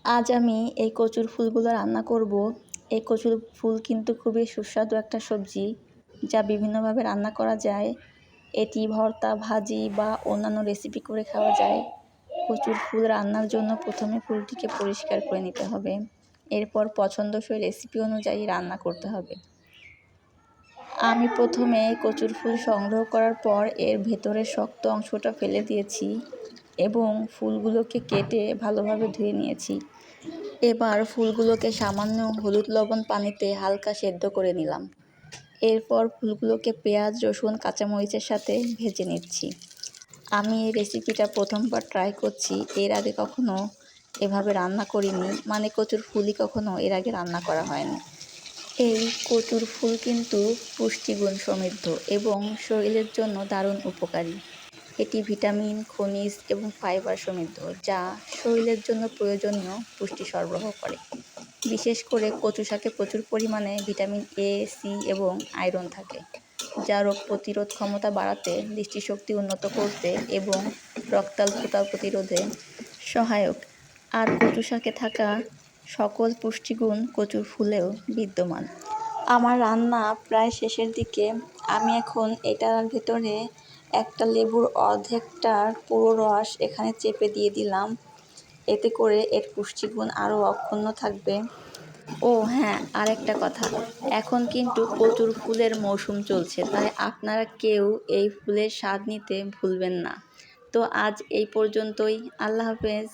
আজ আমি এই কচুর ফুলগুলো রান্না করব। এই কচুর ফুল কিন্তু খুবই সুস্বাদু একটা সবজি, যা বিভিন্নভাবে রান্না করা যায়। এটি ভর্তা, ভাজি বা অন্যান্য রেসিপি করে খাওয়া যায়। কচুর ফুল রান্নার জন্য প্রথমে ফুলটিকে পরিষ্কার করে নিতে হবে। এরপর পছন্দসই রেসিপি অনুযায়ী রান্না করতে হবে। আমি প্রথমে কচুর ফুল সংগ্রহ করার পর এর ভেতরের শক্ত অংশটা ফেলে দিয়েছি এবং ফুলগুলোকে কেটে ভালোভাবে ধুয়ে নিয়েছি। এবার ফুলগুলোকে সামান্য হলুদ লবণ পানিতে হালকা সেদ্ধ করে নিলাম। এরপর ফুলগুলোকে পেঁয়াজ, রসুন, কাঁচামরিচের সাথে ভেজে নিচ্ছি। আমি এই রেসিপিটা প্রথমবার ট্রাই করছি, এর আগে কখনো এভাবে রান্না করিনি, মানে কচুর ফুলই কখনো এর আগে রান্না করা হয়নি। এই কচুর ফুল কিন্তু পুষ্টিগুণ সমৃদ্ধ এবং শরীরের জন্য দারুণ উপকারী। এটি ভিটামিন, খনিজ এবং ফাইবার সমৃদ্ধ, যা শরীরের জন্য প্রয়োজনীয় পুষ্টি সরবরাহ করে। বিশেষ করে কচু শাকে প্রচুর পরিমাণে ভিটামিন এ, সি এবং আয়রন থাকে, যা রোগ প্রতিরোধ ক্ষমতা বাড়াতে, দৃষ্টিশক্তি উন্নত করতে এবং রক্তাল্পতা প্রতিরোধে সহায়ক। আর কচু শাকে থাকা সকল পুষ্টিগুণ কচুর ফুলেও বিদ্যমান। আমার রান্না প্রায় শেষের দিকে। আমি এখন এটার ভেতরে একটা লেবুর অর্ধেকটার পুরো রস এখানে চেপে দিয়ে দিলাম। এতে করে এর পুষ্টিগুণ আরও অক্ষুণ্ণ থাকবে। ও হ্যাঁ, আরেকটা কথা, এখন কিন্তু কচুর ফুলের মৌসুম চলছে, তাই আপনারা কেউ এই ফুলের স্বাদ নিতে ভুলবেন না। তো আজ এই পর্যন্তই। আল্লাহ হাফেজ।